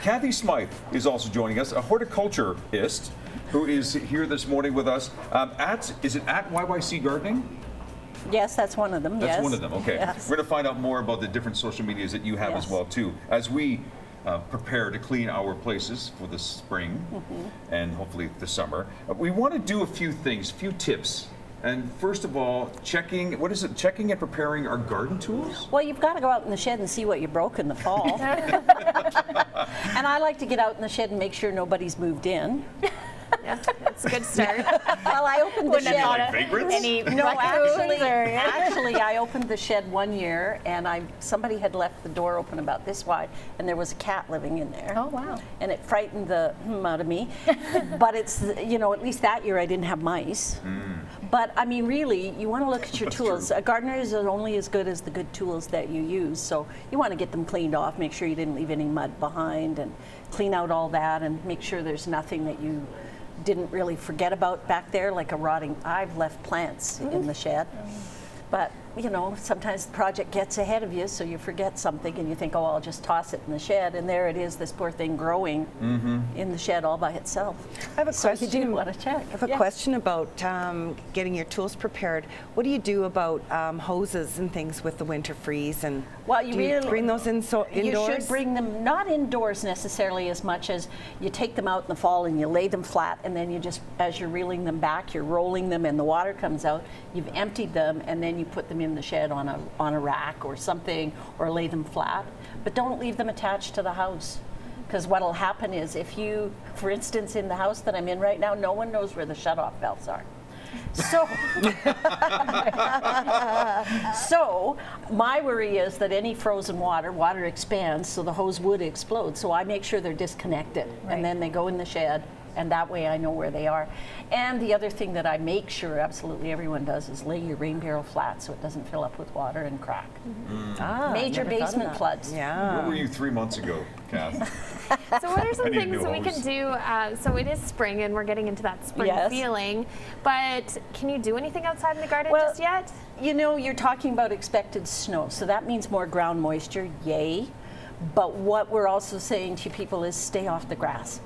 Kathy Smyth is also joining us, a horticulturist who is here this morning with us. Is it at YYC Gardening? Yes, that's one of them. That's yes. one of them, okay. Yes. We're going to find out more about the different social medias that you have as well, too, as we prepare to clean our places for the spring and hopefully the summer. We want to do a few things, few tips. And first of all, checking and preparing our garden tools? Well, you've got to go out in the shed and see what you broke in the fall. And I like to get out in the shed and make sure nobody's moved in. Yeah, that's a good start. Well, I opened the shed. Like vagrants? Actually, I opened the shed one year, and somebody had left the door open about this wide, and there was a cat living in there. Oh, wow. And it frightened the out of me. But it's, at least that year I didn't have mice. But I mean, really, you want to look at your tools. True. A gardener is only as good as the good tools that you use. So you want to get them cleaned off, make sure you didn't leave any mud behind, and clean out all that, and make sure there's nothing that you didn't really forget about back there, like a rotting. I've left plants in the shed, but sometimes the project gets ahead of you, so you forget something and you think, oh, I'll just toss it in the shed, and there it is, this poor thing growing in the shed all by itself. I have a question. So you do want to check. I have a question about getting your tools prepared. What do you do about hoses and things with the winter freeze? And do you bring those indoors? You should bring them not indoors necessarily as much as you take them out in the fall and you lay them flat, and then you just, as you're reeling them back, you're rolling them and the water comes out. You've emptied them, and then you put them in the shed on a rack or something, or lay them flat. But don't leave them attached to the house, because what'll happen is, if you, for instance, in the house that I'm in right now, no one knows where the shutoff valves are. So, so my worry is that any frozen water expands, so the hose would explode. So I make sure they're disconnected, and then they go in the shed, and that way I know where they are. And the other thing that I make sure absolutely everyone does is lay your rain barrel flat so it doesn't fill up with water and crack. Major basement floods. Yeah. Where were you 3 months ago, Kath? So what are some things that we hose. can do? So it is spring and we're getting into that spring feeling, but can you do anything outside in the garden just yet? You're talking about expected snow, so that means more ground moisture, yay. But what we're also saying to people is stay off the grass.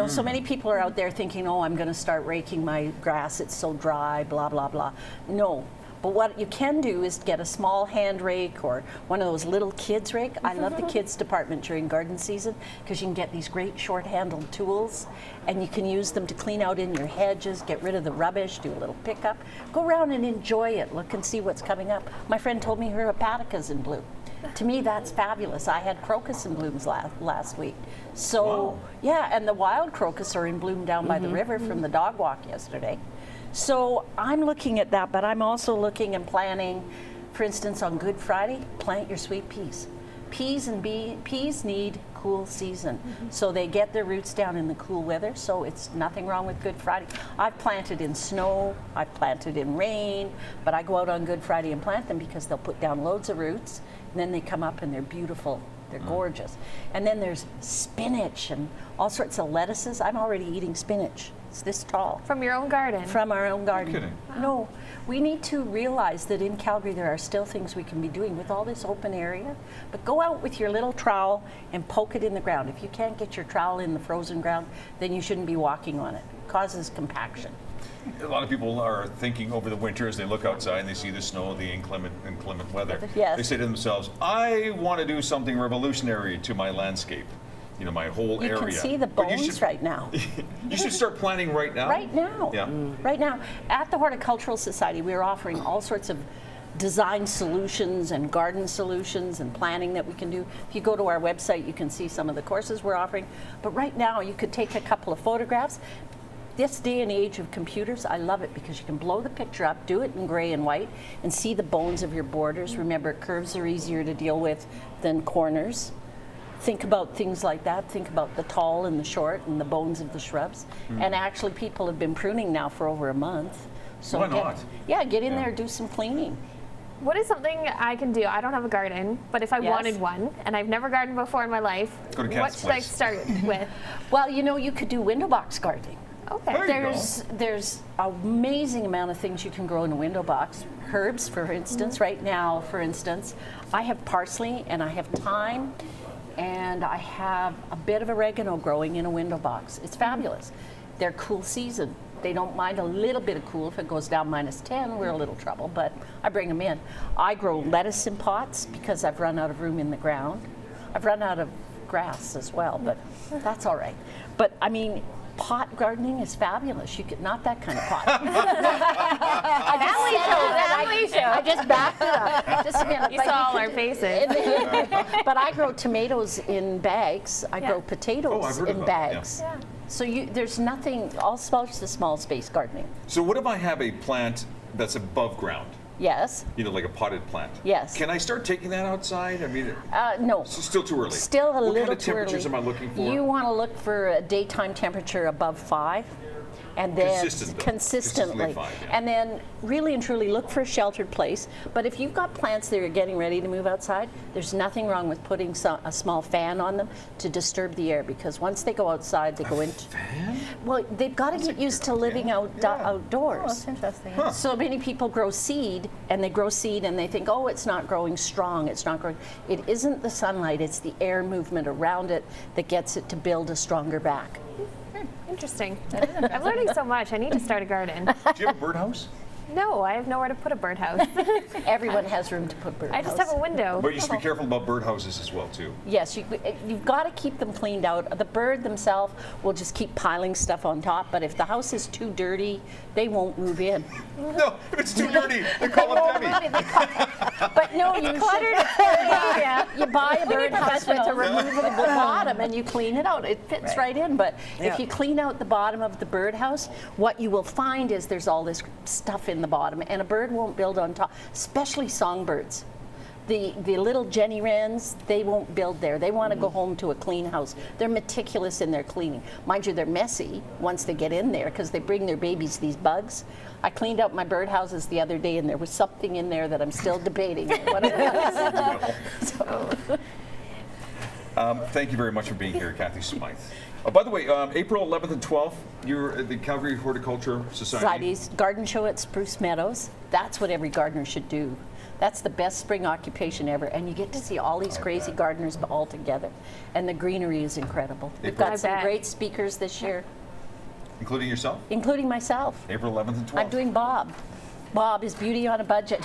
So many people are out there thinking, oh, I'm going to start raking my grass, it's so dry, blah, blah, blah. No. But what you can do is get a small hand rake or one of those little kids rake. I love the kids department during garden season, because you can get these great short-handled tools, and you can use them to clean out in your hedges, get rid of the rubbish, do a little pickup. Go around and enjoy it. Look and see what's coming up. My friend told me her hepaticas in bloom. To me, that's fabulous. I had crocus in blooms last week. So, yeah, and the wild crocus are in bloom down by the river from the dog walk yesterday. So I'm looking at that, but I'm also looking and planning, for instance, on Good Friday, plant your sweet peas. Peas need cool season, so they get their roots down in the cool weather, so it's nothing wrong with Good Friday. I've planted in snow, I've planted in rain, but I go out on Good Friday and plant them because they'll put down loads of roots, and then they come up and they're beautiful. They're gorgeous. And then there's spinach and all sorts of lettuces. I'm already eating spinach. It's this tall. From your own garden? From our own garden. You're kidding. No, we need to realize that in Calgary there are still things we can be doing with all this open area. But go out with your little trowel and poke it in the ground. If you can't get your trowel in the frozen ground, then you shouldn't be walking on it. It causes compaction. A lot of people are thinking over the winter as they look outside and they see the snow, the inclement weather. Yes. They say to themselves, I want to do something revolutionary to my landscape, my whole area. You can see the bones right now. You should start planning right now. Right now. Yeah. Right now. At the Horticultural Society, we're offering all sorts of design solutions and garden solutions and planning that we can do. If you go to our website, you can see some of the courses we're offering. But right now, you could take a couple of photographs. This day and age of computers, I love it because you can blow the picture up, do it in gray and white, and see the bones of your borders. Remember, curves are easier to deal with than corners. Think about things like that. Think about the tall and the short and the bones of the shrubs. And actually, people have been pruning now for over a month. So why not? Get in there, do some cleaning. What is something I can do? I don't have a garden, but if I wanted one, and I've never gardened before in my life, what should I start with? Well, you could do window box gardening. Okay. There's an amazing amount of things you can grow in a window box. Herbs, for instance. Right now, for instance, I have parsley and I have thyme. and I have a bit of oregano growing in a window box. It's fabulous. They're cool season. They don't mind a little bit of cool. If it goes down -10, we're in a little trouble, but I bring them in. I grow lettuce in pots because I've run out of room in the ground. I've run out of grass as well, but that's all right. But I mean, pot gardening is fabulous. You could not that kind of pot. I just backed it up. Just a minute. You saw all our faces. But I grow tomatoes in bags. I grow potatoes in bags. Yeah. So there's nothing, all sorts of small space gardening. So what if I have a plant that's above ground? Yes. You know, like a potted plant. Yes. Can I start taking that outside? I mean, no. It's still too early. Still a little too early. What kind of temperatures am I looking for? You want to look for a daytime temperature above 5. And then consistently. 5, And then really and truly look for a sheltered place. But if you've got plants that are getting ready to move outside, there's nothing wrong with putting a small fan on them to disturb the air, because once they go outside, they go into. Fan? Well, they've got to get used to living outdoors. Oh, that's interesting. Huh. So many people grow seed, and they think, oh, it's not growing strong, it's not growing. It isn't the sunlight, it's the air movement around it that gets it to build a stronger back. Interesting. I'm learning so much. I need to start a garden. Do you have a birdhouse? No, I have nowhere to put a birdhouse. Everyone has room to put birdhouse. I just have a window. But you should be careful about birdhouses as well, too. Yes, you've got to keep them cleaned out. The bird themselves will just keep piling stuff on top, but if the house is too dirty, they won't move in. No, if it's too dirty, they call it Debbie. But no, you you buy a birdhouse with a removable bottom and you clean it out. It fits right in, but if you clean out the bottom of the birdhouse, what you will find is there's all this stuff in the bottom, and a bird won't build on top, especially songbirds. The little Jenny Wrens, they won't build there. They want to go home to a clean house. They're meticulous in their cleaning. Mind you, they're messy once they get in there because they bring their babies these bugs. I cleaned out my birdhouses the other day, and there was something in there that I'm still debating what it was. Thank you very much for being here, Kathy Smyth. By the way, April 11th and 12th, you're at the Calgary Horticultural Society's garden show at Spruce Meadows. That's what every gardener should do. That's the best spring occupation ever, and you get to see all these crazy gardeners all together, and the greenery is incredible. We've got some great speakers this year. Including yourself? Including myself. April 11th and 12th. I'm doing Bob. Bob is beauty on a budget.